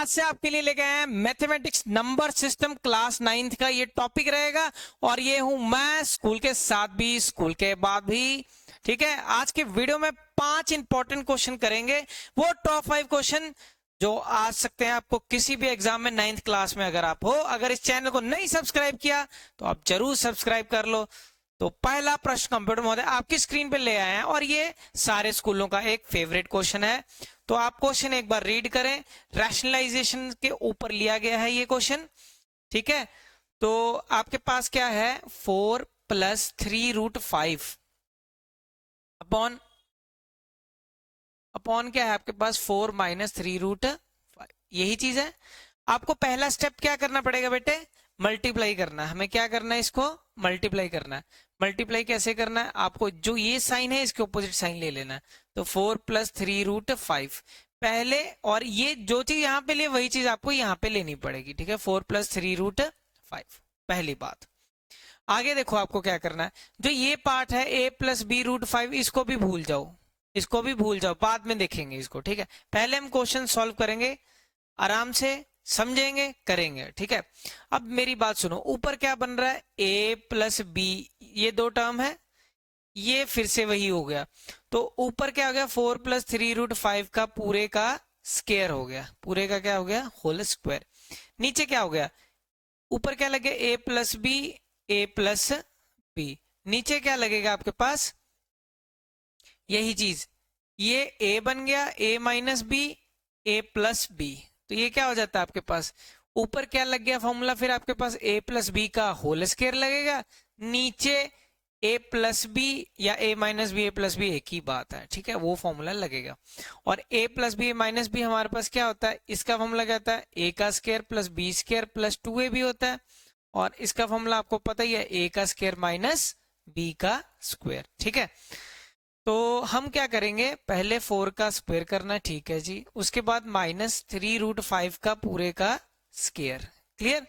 आज से आपके लिए लेके आए हैं mathematics number system class 9th का ये टॉपिक रहेगा। और ये हूं मैं स्कूल के साथ भी स्कूल के बाद भी। ठीक है, आज के वीडियो में 5 इंपॉर्टेंट क्वेश्चन करेंगे, वो टॉप 5 क्वेश्चन जो आ सकते हैं आपको किसी भी एग्जाम में 9th क्लास में। अगर आप हो, अगर इस चैनल को नहीं सब्सक्राइब किया तो आप जरूर सब्सक्राइब कर लो। तो पहला प्रश्न कंप्यूटर महोदय आपकी स्क्रीन पे ले आए हैं और ये सारे स्कूलों का एक फेवरेट क्वेश्चन है। तो आप क्वेश्चन एक बार रीड करें। रैशनलाइजेशन के ऊपर लिया गया है ये क्वेश्चन। ठीक है, तो आपके पास क्या है, 4 + 3√5 अपॉन अपॉन क्या है आपके पास, 4 - 3√5। यही चीज है। आपको पहला स्टेप क्या करना पड़ेगा बेटे, मल्टीप्लाई करना है। हमें क्या करना है, इसको मल्टीप्लाई करना है। मल्टीप्लाई कैसे करना है, आपको जो ये साइन है इसके ऑपोजिट साइन ले लेना है। तो 4 + 3√5 पहले, और ये जो चीज यहाँ पे ले वही चीज आपको यहाँ पे लेनी पड़ेगी। ठीक है, 4 + 3√5 पहली बात। आगे देखो आपको क्या करना है, जो ये पार्ट है a + b√5 इसको भी भूल जाओ, इसको भी भूल जाओ, बाद में देखेंगे इसको। ठीक है, पहले हम क्वेश्चन सॉल्व करेंगे, आराम से समझेंगे, करेंगे। ठीक है, अब मेरी बात सुनो, ऊपर क्या बन रहा है, a + b, ये दो टर्म है, ये फिर से वही हो गया। तो ऊपर क्या हो गया, 4 + 3√5 का पूरे का स्क्वायर हो गया, पूरे का क्या हो गया, होल स्क्वायर। नीचे क्या हो गया, ऊपर क्या लगे, a + b, a + b, नीचे क्या लगेगा आपके पास, यही चीज, ये a बन गया, a - b, a + b। तो ये क्या हो जाता है आपके पास, ऊपर क्या लग गया फॉर्मूला, फिर आपके पास a + b का होल स्क्वायर लगेगा, नीचे a + b या a - b, a + b एक ही बात है। ठीक है, वो फॉर्मूला लगेगा। और a + b, a - b हमारे पास क्या होता है, इसका फॉर्मूला क्या होता है, a का स्क्वायर + b स्क्वायर + 2ab होता है। और इसका फॉर्मूला आपको पता ही है, a का स्क्वायर - b का स्क्वायर। ठीक है, तो हम क्या करेंगे, पहले 4 का स्क्वायर करना है, ठीक है जी, उसके बाद -3√5 का पूरे का स्क्वायर। क्लियर।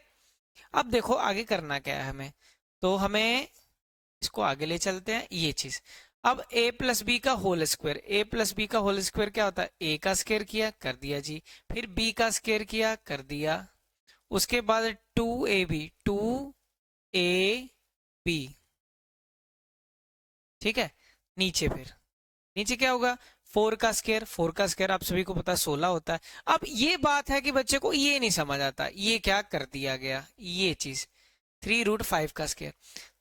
अब देखो आगे करना क्या है हमें, तो हमें इसको आगे ले चलते हैं, ये चीज। अब a + b का होल स्क्वायर, a + b का होल स्क्वायर क्या होता है, a का स्क्वायर किया, कर दिया जी, फिर b का स्क्वायर किया, कर दिया, उसके बाद 2ab, 2ab। ठीक है, नीचे फिर नीचे क्या होगा, 4 का स्क्वायर, 4 का स्क्वायर आप सभी को पता है 16 होता है। अब ये बात है कि बच्चे को ये नहीं समझ आता, ये क्या कर दिया गया, ये चीज 3√5 का स्क्वायर।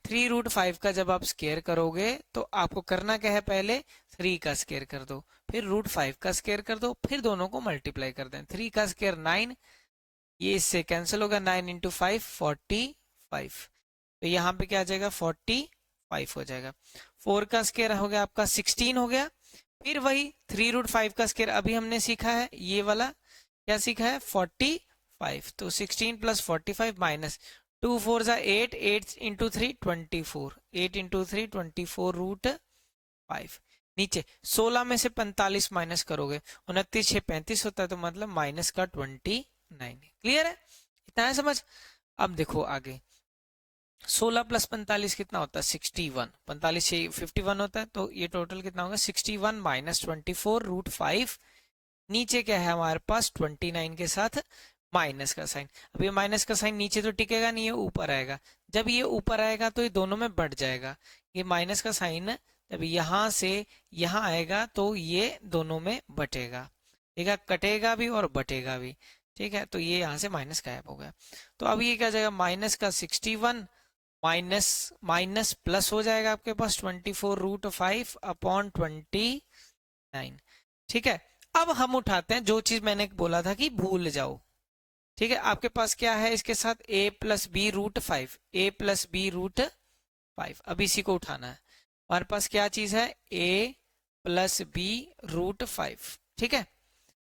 3√5 का जब आप स्क्वायर करोगे तो आपको करना क्या है, पहले 3 का स्क्वायर कर दो, फिर √5 का स्क्वायर कर दो, फिर दोनों को मल्टीप्लाई कर दें। 3 का स्क्वायर 9, ये इससे कैंसिल होगा, 9 × 5 45। तो यहाँ पे क्या आ जाएगा, 45 हो जाएगा। 4 का स्क्वायर हो गया आपका 16 हो गया। फिर वही 3√5 का स्क्वायर अभी हमने सीखा है, ये वाला क्या सीखा है, 45। तो 16 + 45 माइनस 2 4 8, 8 × 3 24, 8 × 3 24√5। नीचे 16 में से 45 माइनस करोगे, 29 6 35 होता है, तो मतलब माइनस का 29। क्लियर है, इतना है समझ। अब देखो आगे, 16 + 45 कितना होता है, 61, 45 से 51 होता है, तो ये टोटल कितना होगा, 61 - 24√5। नीचे क्या है हमारे पास, 29 के साथ माइनस का साइन। अब ये माइनस का साइन नीचे तो टिकेगा नहीं, ये ऊपर आएगा। जब ये ऊपर आएगा तो ये दोनों में बढ़ जाएगा। ये माइनस का साइन जब यहाँ से यहाँ आएगा तो ये दोनों में बटेगा। ठीक है, कटेगा भी और बटेगा भी। ठीक है, तो ये यहाँ से माइनस गायब हो गया। तो अब ये क्या जाएगा, माइनस का 61 माइनस माइनस प्लस हो जाएगा आपके पास 24√5 अपॉन 29। ठीक है, अब हम उठाते हैं जो चीज मैंने बोला था कि भूल जाओ। ठीक है, आपके पास क्या है इसके साथ, a + b√5, a + b√5। अब इसी को उठाना है। हमारे पास क्या चीज है, a + b√5। ठीक है,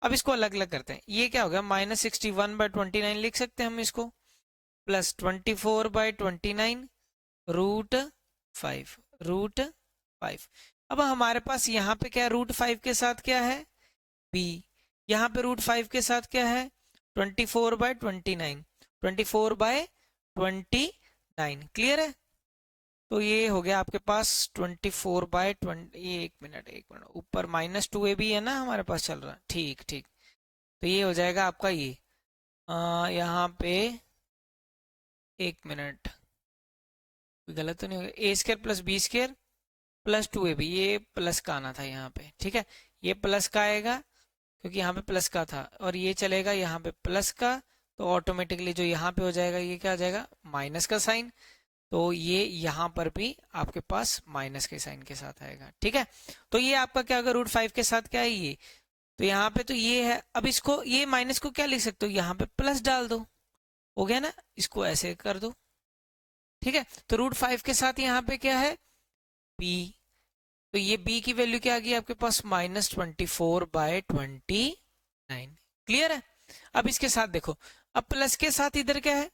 अब इसको अलग अलग करते हैं। ये क्या हो गया, -61/29 लिख सकते हैं हम इसको, प्लस 24/29 √5। अब हमारे पास यहाँ पे क्या है, √5 के साथ क्या है, b, यहाँ पे √5 के साथ क्या है, 24/29, 24/29। क्लियर है, तो ये हो गया आपके पास 24/20। ये एक मिनट ऊपर -2ab है ना हमारे पास चल रहा है, ठीक ठीक। तो ये हो जाएगा आपका ये यहाँ पे 1 मिनट, कोई गलत तो नहीं होगा। A square plus B square plus 2ab, ये प्लस का आना था यहाँ पे, ठीक है, ये प्लस का आएगा क्योंकि यहाँ पे प्लस का था, और ये चलेगा यहाँ पे प्लस का, तो ऑटोमेटिकली जो यहाँ पे हो जाएगा ये क्या आ जाएगा, माइनस का साइन, तो ये यहाँ पर भी आपके पास माइनस के साइन के साथ आएगा, ठीक है। तो ये आपका क्या होगा, √5 के साथ क्या है ये, तो यहाँ पे तो ये है। अब इसको, ये माइनस को क्या लिख सकते हो, यहाँ पे प्लस डाल दो, हो गया ना, इसको ऐसे कर दो, ठीक है। तो √5 के साथ यहाँ पे क्या है, b, तो ये b की वैल्यू क्या आ गई आपके पास, -24/29। क्लियर है। अब इसके साथ देखो, अब प्लस के साथ इधर क्या है,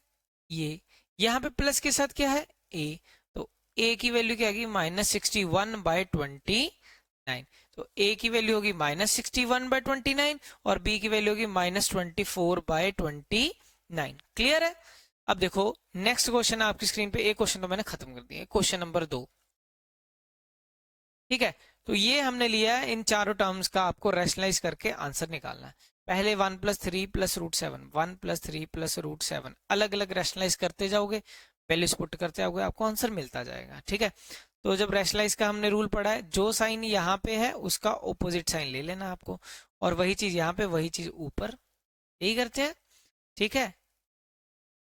ये यहाँ पे प्लस के साथ क्या है, a, तो a की वैल्यू क्या आ गई, -61/29, तो a की वैल्यू होगी -61/29 और b की वैल्यू होगी -24/29। क्लियर है। अब देखो नेक्स्ट क्वेश्चन है आपकी स्क्रीन पे, एक क्वेश्चन तो मैंने खत्म कर दिया, क्वेश्चन नंबर 2, ठीक है। तो ये हमने लिया है, इन चारों टर्म्स का आपको रैशनलाइज करके आंसर निकालना है। पहले 1 + 3 + √7, 1 + 3 + √7, अलग अलग रैशनलाइज करते जाओगे, वैल्यूज पुट करते जाओगे, आपको आंसर मिलता जाएगा, ठीक है। तो जब रैशनलाइज का हमने रूल पढ़ा है, जो साइन यहाँ पे है उसका ऑपोजिट साइन ले लेना आपको, और वही चीज यहाँ पे, वही चीज ऊपर, यही करते हैं, ठीक है।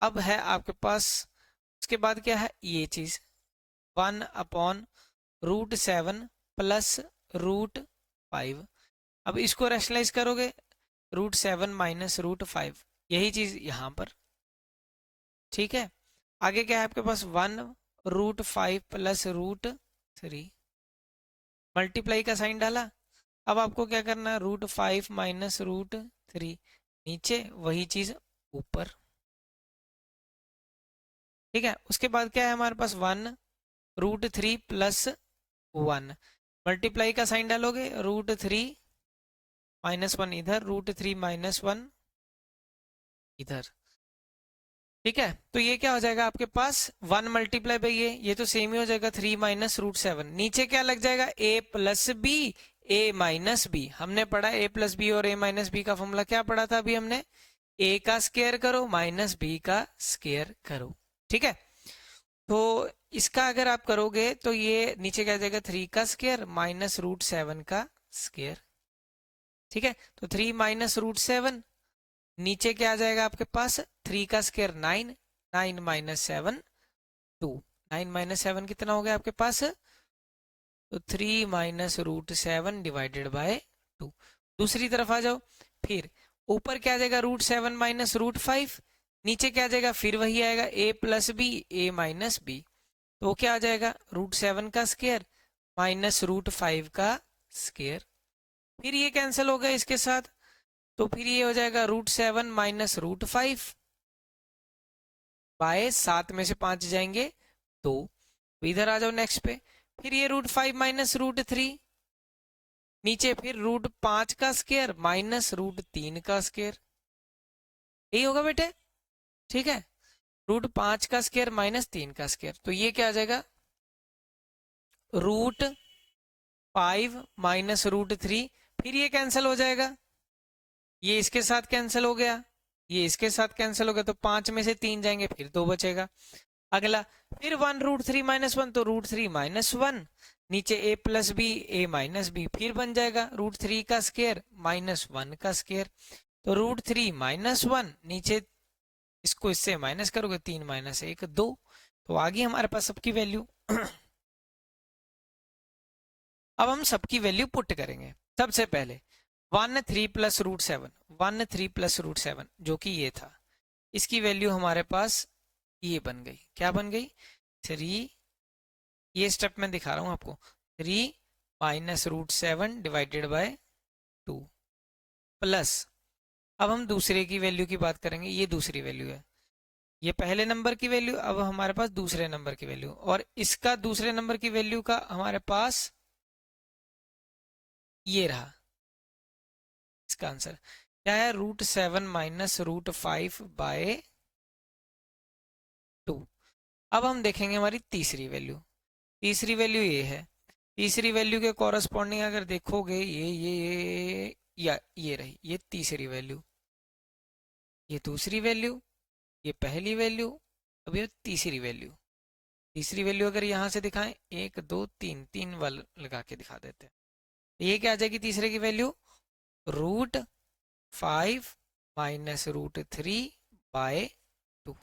अब है आपके पास, उसके बाद क्या है, ये चीज 1/√7 + √5, अब इसको रैशनलाइज करोगे, √7 - √5, यही चीज यहां पर, ठीक है। आगे क्या है आपके पास, 1√5 + √3, मल्टीप्लाई का साइन डाला। अब आपको क्या करना है, √5 - √3, नीचे वही चीज ऊपर, ठीक है। उसके बाद क्या है हमारे पास, 1√3 + 1, मल्टीप्लाई का साइन डालोगे, √3 - 1 इधर, √3 - 1 इधर, ठीक है। तो ये क्या हो जाएगा आपके पास, 1 × ये तो सेम ही हो जाएगा, 3 - √7, नीचे क्या लग जाएगा, a + b, a - b, हमने पढ़ा a + b और a - b का फॉर्मूला क्या पढ़ा था अभी हमने, a का स्क्वायर करो माइनस b का स्क्वायर करो, ठीक है। तो इसका अगर आप करोगे तो ये नीचे क्या जाएगा, 3 का स्क्वायर माइनस √7 का स्क्वायर, ठीक है। तो 3 - √7, नीचे क्या आ जाएगा आपके पास, 3 का स्क्वायर 9, 9 - 7 2, 9 - 7 कितना हो गया आपके पास, तो 3 - √7 / 2। दूसरी तरफ आ जाओ, फिर ऊपर क्या आ जाएगा, √7 - √5, नीचे क्या आ जाएगा, फिर वही आएगा a + b, a - b, तो क्या आ जाएगा, √7 का स्क्वायर माइनस √5 का स्क्वायर, फिर ये कैंसिल हो गया इसके साथ, तो फिर ये हो जाएगा √7 - √5 बाय 7 में से 5 जाएंगे 2, तो इधर आ जाओ नेक्स्ट पे, फिर ये √5 - √3, नीचे फिर √5 का स्क्वायर माइनस √3 का स्क्वायर, यही होगा बेटे, ठीक है। √5 का स्क्वायर -3 का स्क्वायर, तो ये क्या आ जाएगा, √5 - √3, फिर ये कैंसिल हो जाएगा, ये इसके साथ कैंसिल हो गया, ये इसके साथ कैंसिल हो गया, तो 5 में से 3 जाएंगे, फिर 2 बचेगा। अगला फिर 1 √3 - 1, तो √3 - 1, नीचे a + b, a - b, फिर बन जाएगा √3 का स्क्वायर -1 का स्क्वायर, तो √3 - 1, नीचे इसको इससे माइनस करोगे, 3 - 1 2, तो आ गई हमारे पास सबकी वैल्यू। अब हम सबकी वैल्यू पुट करेंगे। सबसे पहले 1 3 + √7, 1 3 + √7 जो कि ये था, इसकी वैल्यू हमारे पास ये बन गई, क्या बन गई, 3, ये स्टेप मैं दिखा रहा हूं आपको, 3 - √7 / 2 प्लस, अब हम दूसरे की वैल्यू की बात करेंगे, ये दूसरी वैल्यू है, ये पहले नंबर की वैल्यू, अब हमारे पास दूसरे नंबर की वैल्यू, और इसका दूसरे नंबर की वैल्यू का हमारे पास ये रहा, इसका आंसर क्या है, √7 - √5/2। अब हम देखेंगे हमारी तीसरी वैल्यू, तीसरी वैल्यू ये है, तीसरी वैल्यू के कॉरस्पॉन्डिंग अगर देखोगे, ये रही ये तीसरी वैल्यू, ये दूसरी वैल्यू, ये पहली वैल्यू, अब ये तीसरी वैल्यू। तीसरी वैल्यू अगर यहाँ से दिखाएं, 1 2 3, 3 वाल लगा के दिखा देते हैं। ये क्या आ जाएगी तीसरे की वैल्यू? √5 माइनस √3/2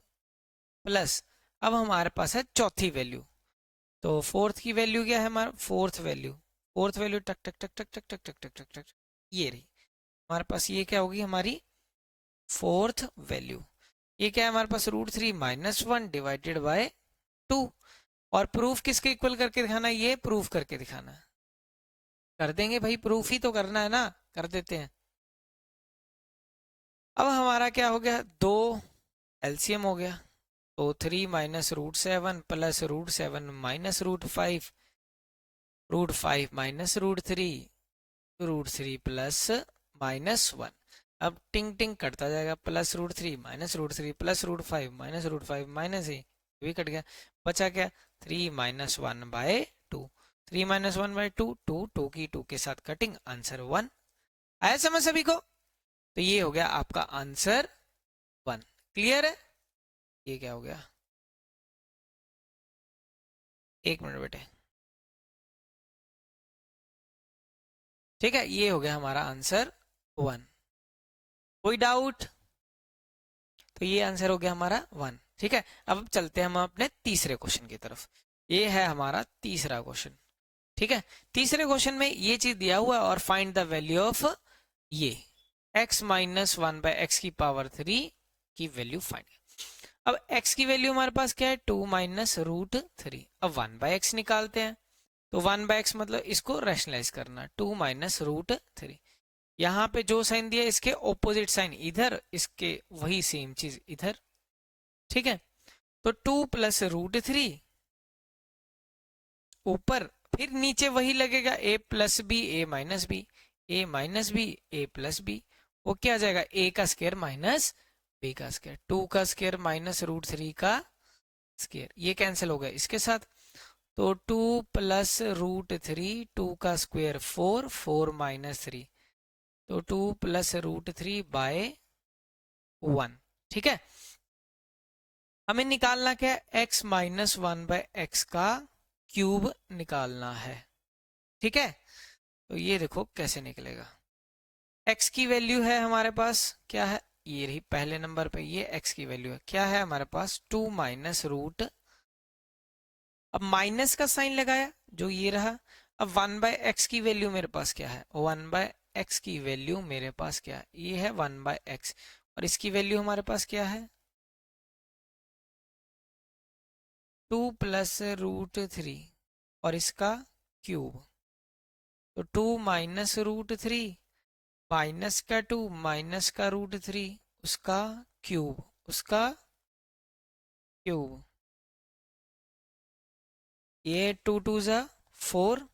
प्लस, अब हमारे पास है चौथी वैल्यू। तो फोर्थ की वैल्यू क्या है हमारा? फोर्थ वैल्यू टक टक टक टक टक टक टक टक टक टक, ये रही हमारे पास। ये क्या होगी हमारी फोर्थ वैल्यू। ये क्या है हमारे पास? √3 - 1 / 2। और प्रूफ किसके इक्वल करके दिखाना है? ये प्रूफ करके दिखाना है। कर देंगे भाई, प्रूफ ही तो करना है ना, कर देते हैं। अब हमारा क्या हो गया? 2 एलसीएम हो गया। तो 3 - √7 प्लस √7 माइनस √5, √5 माइनस √3, √3 प्लस -1। अब टिंग टिंग कटता जाएगा, plus √3 minus √3 plus √5 minus √5 minus भी कट गया। बचा क्या? 3 - 1/2। 3 - 1/2, 2 की 2 के साथ कटिंग, आंसर 1। आया समझ सभी को? तो ये हो गया आपका आंसर 1। क्लियर है? ये क्या हो गया? एक मिनट बेटे। ठीक है, ये हो गया हमारा आंसर 1। कोई डाउट? तो ये आंसर हो गया हमारा 1। ठीक है, अब चलते हैं हम अपने तीसरे क्वेश्चन की तरफ। ये है हमारा तीसरा क्वेश्चन। ठीक है, तीसरे क्वेश्चन में ये चीज दिया हुआ है और फाइंड द वैल्यू ऑफ ये x - 1/(x⁻³ की वैल्यू फाइंड। अब x की वैल्यू हमारे पास क्या है? 2 - √3। अब 1/x निकालते हैं। तो 1/x मतलब इसको रैशनलाइज करना, 2 - √3। यहाँ पे जो साइन दिया इसके ऑपोजिट साइन इधर, इसके वही सेम चीज इधर। ठीक है, तो 2 + √3 ऊपर, फिर नीचे वही लगेगा a + b, a - b, a - b, a + b। वो क्या आ जाएगा? a का स्क्वायर माइनस b का स्क्वायर, 2 का स्क्वायर माइनस √3 का स्क्वायर, ये कैंसिल हो गया इसके साथ। तो 2 + √3, 2 का स्क्वायर 4, 4 - 3, तो 2 + √3/1। ठीक है, हमें निकालना क्या है? x - 1/x का क्यूब निकालना है। ठीक है, तो ये देखो कैसे निकलेगा। x की वैल्यू है हमारे पास, क्या है? ये रही पहले नंबर पे, ये x की वैल्यू है, क्या है हमारे पास? 2 - √। अब माइनस का साइन लगाया, जो ये रहा। अब 1/x की वैल्यू मेरे पास क्या है? 1/x की वैल्यू मेरे पास क्या है? ये है 1/x, और इसकी वैल्यू हमारे पास क्या है? 2 + √3 और इसका क्यूब। तो 2 - √3 माइनस का 2 माइनस का √3, उसका क्यूब, उसका क्यूब। ये 2 2 ज़ा 4,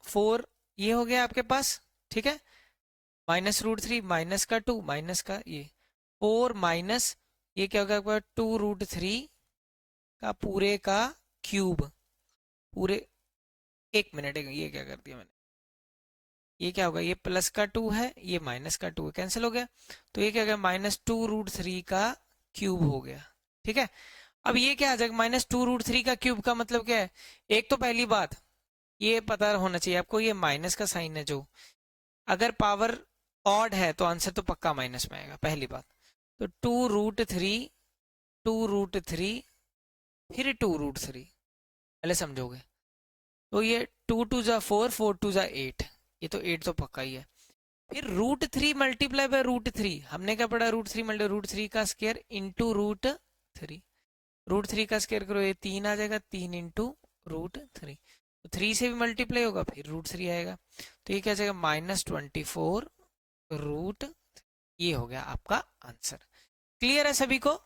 4 ये हो गया आपके पास। ठीक है, माइनस √3 माइनस का 2 माइनस का ये 4 माइनस, ये क्या होगा आपका? 2 √3 का पूरे का क्यूब, पूरे। एक मिनट, ये क्या कर दिया मैंने? ये क्या होगा? ये प्लस का 2 है, ये माइनस का 2 है, कैंसिल हो गया। तो ये क्या हो गया? -2 √3 का क्यूब हो गया। ठीक है, अब ये क्या आ जाएगा? -2 √3 का क्यूब का मतलब क्या है? एक तो पहली बात ये पता होना चाहिए आपको, ये माइनस का साइन है, जो अगर पावर ऑड है तो आंसर तो पक्का माइनस में आएगा, पहली बात। तो 2 √3 फिर 2 √3, पहले समझोगे। तो ये 2 2 ज़ा 4, 4 2 ज़ा 8, ये तो 8 तो पक्का ही है। फिर √3 × √3, हमने क्या पढ़ा? √3 का स्क्वायर इंटू √3, √3 का स्क्वायर करो, ये 3 आ जाएगा, 3 इंटू √3, तो 3 से भी मल्टीप्लाई होगा, फिर √3 आएगा। तो ये क्या जाएगा? -24 √। ये हो गया आपका आंसर। क्लियर है सभी को?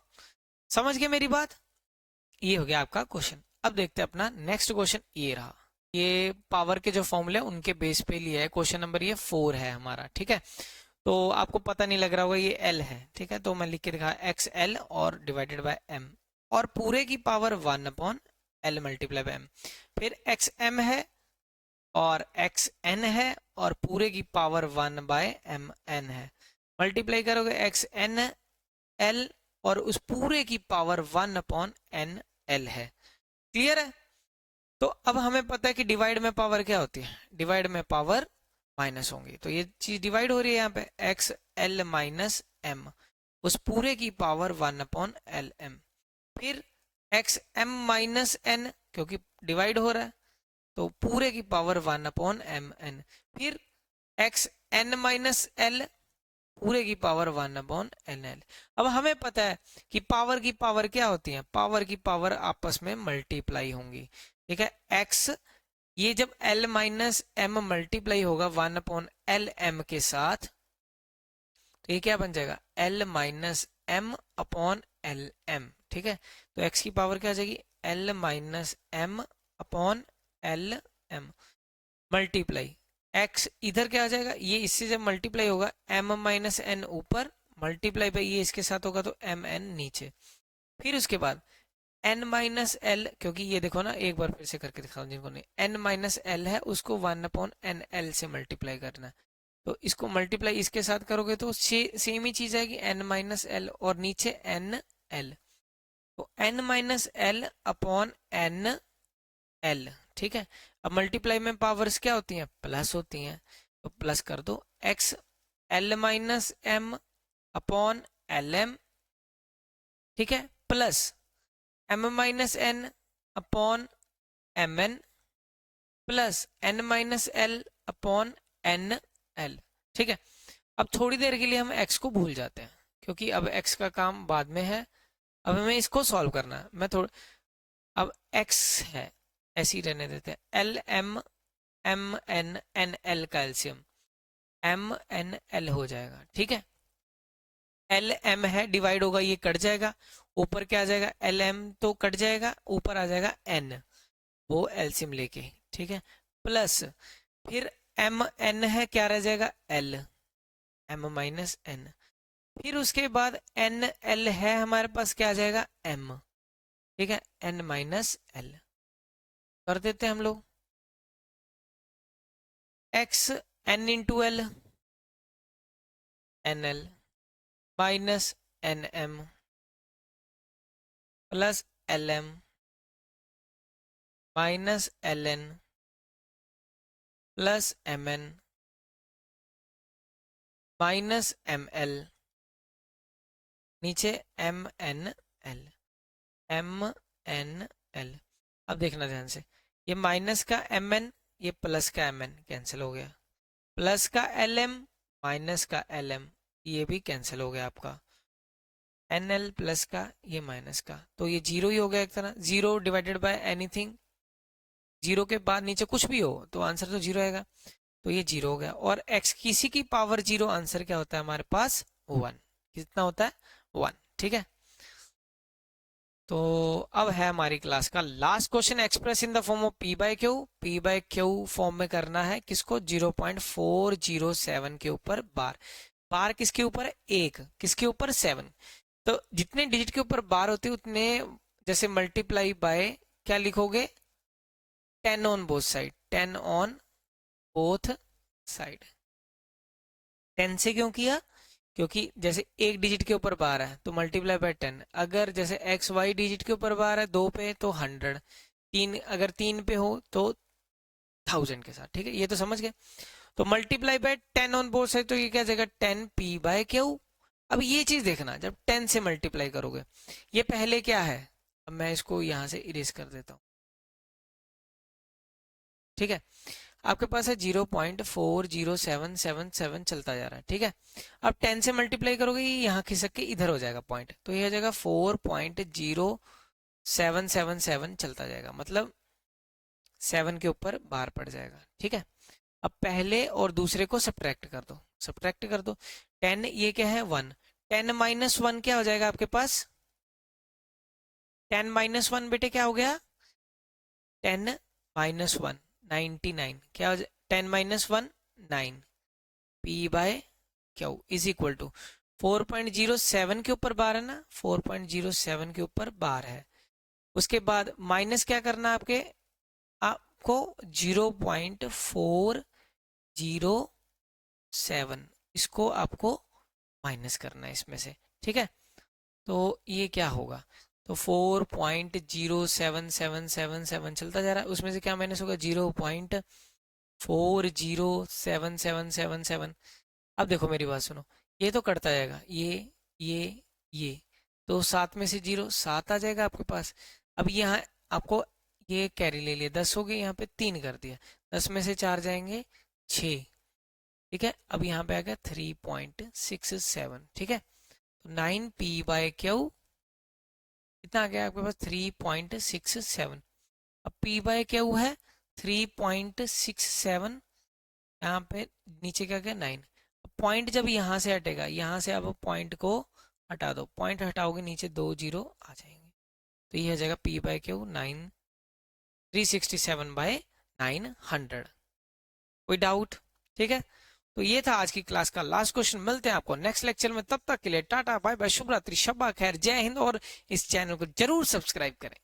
समझ गए मेरी बात? ये हो गया आपका क्वेश्चन। अब देखते हैं अपना नेक्स्ट क्वेश्चन। ये रहा, ये पावर के जो फॉर्मूले उनके बेस पे लिया है क्वेश्चन नंबर, ये 4 है हमारा। ठीक है, तो आपको पता नहीं लग रहा होगा, ये एल है। ठीक है, तो मैं लिख के दिखा XL और डिवाइडेड बाय m, और पूरे की power 1/L multiply by m। फिर XM है और XN है और पूरे की पावर 1/mn है। मल्टीप्लाई करोगे एक्स एन एल और उस पूरे की पावर 1/n l है। क्लियर है? तो अब हमें पता है कि डिवाइड में पावर क्या होती है, डिवाइड में पावर माइनस होंगी, तो ये चीज डिवाइड हो रही है यहाँ पे एक्स एल माइनस एम, उस पूरे की पावर 1/lm। फिर एक्स एम माइनस एन, क्योंकि डिवाइड हो रहा है तो पूरे की पावर 1/mn। फिर एक्स एन माइनस एल, पूरे की पावर 1/nl। अब हमें पता है कि पावर की पावर क्या होती है, पावर की पावर आपस में मल्टीप्लाई होंगी। ठीक है, x ये जब l माइनस एम मल्टीप्लाई होगा 1/lm के साथ, तो ये क्या बन जाएगा l minus M upon L M. ठीक है, तो x की पावर क्या आ जाएगी l minus M upon L M multiply x, इधर क्या आ जाएगा, ये इससे जब मल्टीप्लाई होगा m माइनस एन ऊपर, मल्टीप्लाई पे ये इसके साथ होगा तो एम एन नीचे। फिर उसके बाद n माइनस एल, क्योंकि ये देखो ना, एक बार फिर से करके दिखाओ जिनको नहीं, n माइनस एल है उसको 1/nl से मल्टीप्लाई करना है, तो इसको मल्टीप्लाई इसके साथ करोगे तो सेम ही चीज आएगी n माइनस एल और नीचे एन एल, तो n minus L upon N L. ठीक है, अब मल्टीप्लाई में पावर्स क्या होती हैं, प्लस होती हैं, तो प्लस कर दो x L minus M upon L M. ठीक है, plus m minus N upon M N plus n minus L upon N L. ठीक है, अब थोड़ी देर के लिए हम x को भूल जाते हैं क्योंकि अब x का काम बाद में है, अब हमें इसको सॉल्व करना है। मैं थोड़ा, अब x है ऐसे ही रहने देते हैं, L M M N N L का एल्सियम एम एन एल हो जाएगा। ठीक है, एल एम है, डिवाइड होगा ये कट जाएगा, ऊपर क्या आ जाएगा एल एम तो कट जाएगा, ऊपर आ जाएगा एन, वो एल्सियम लेके। ठीक है, प्लस फिर एम एन है, क्या रह जाएगा एल एम माइनस एन, फिर उसके बाद एन एल है हमारे पास, क्या आ जाएगा एम। ठीक है, एन माइनस एल कर देते हैं हम लोग, X N into L N L minus N M plus L M minus L N plus M N minus M L नीचे M N L M N L. अब देखना ध्यान से, ये माइनस का एम एन, ये प्लस का M N cancel हो गया, प्लस का एल एम माइनस का एल एम, ये भी कैंसिल हो गया आपका, एन एल प्लस का ये माइनस का, तो ये जीरो ही हो गया एक तरह, zero divided by anything, zero के बाद नीचे कुछ भी हो तो आंसर तो जीरो आएगा, तो ये जीरो हो गया। और x किसी की पावर जीरो, आंसर क्या होता है हमारे पास 1, कितना होता है 1। ठीक है, तो अब है हमारी क्लास का last question, express in the form of p by Q, p by Q form में करना है किसको, 0.407 के ऊपर बार, बार किसके ऊपर है 1, किसके ऊपर 7, तो जितने डिजिट के ऊपर बार होती है उतने, जैसे मल्टीप्लाई बाय क्या लिखोगे 10 on both side, 10 on both side. 10 से क्यों किया, क्योंकि जैसे एक डिजिट के ऊपर बार है तो मल्टीप्लाई बाय 10, अगर जैसे एक्स वाई डिजिट के ऊपर बार है 2 पे तो 100, 3 अगर 3 पे हो तो 1000 के साथ। ठीक है, ये तो समझ गए, तो multiply by 10 on both side, तो ये क्या जाएगा 10 p बाय क्यू। अब ये चीज देखना, जब 10 से मल्टीप्लाई करोगे, ये पहले क्या है, अब मैं इसको यहां से इरेज कर देता हूँ। ठीक है, आपके पास है 0.40777 चलता जा रहा है। ठीक है, अब 10 से मल्टीप्लाई करोगे ये यहाँ खिसक के इधर हो जाएगा पॉइंट, तो ये हो जाएगा 4.0777 चलता जाएगा, मतलब 7 के ऊपर बार पड़ जाएगा। ठीक है, अब पहले और दूसरे को सब्ट्रैक्ट कर दो, सब्ट्रैक्ट कर दो, 10 ये क्या है 1, 10 माइनस 1 क्या हो जाएगा आपके पास, 10 माइनस 1 बेटे क्या हो गया 10 माइनस 1 99, क्या हो 10 minus 1 9, p by Q is equal to 4.07 के ऊपर बार है ना, 4.07 के ऊपर बार है, उसके बाद माइनस क्या करना आपके, आपको 0.407, इसको आपको माइनस करना है इसमें से, ठीक है। तो ये क्या होगा, तो 4.07777 चलता जा रहा है, उसमें से क्या माइनस होगा, 0.4077777। अब देखो मेरी बात सुनो, ये तो कटता जाएगा, ये तो 7 में से 0 7 आ जाएगा आपके पास। अब यहाँ आपको ये कैरी ले लिया, 10 हो गए, यहाँ पे 3 कर दिया, 10 में से 4 जाएंगे 6, ठीक है। अब यहाँ पे आ गया 3.67, ठीक है। तो 9p/q कितना आ गया आपके पास, 3.67। अब p/q है 3.67, यहाँ पे नीचे क्या गया 9। पॉइंट जब यहाँ से हटेगा, यहाँ से अब पॉइंट को हटा दो, पॉइंट हटाओगे नीचे 2 0 आ जाएंगे, तो ये हो जाएगा p/q 367/900। कोई डाउट, ठीक है। तो ये था आज की क्लास का लास्ट क्वेश्चन। मिलते हैं आपको नेक्स्ट लेक्चर में, तब तक के लिए टाटा बाय बाय, शुभ रात्रि, शब्बा खैर, जय हिंद, और इस चैनल को जरूर सब्सक्राइब करें।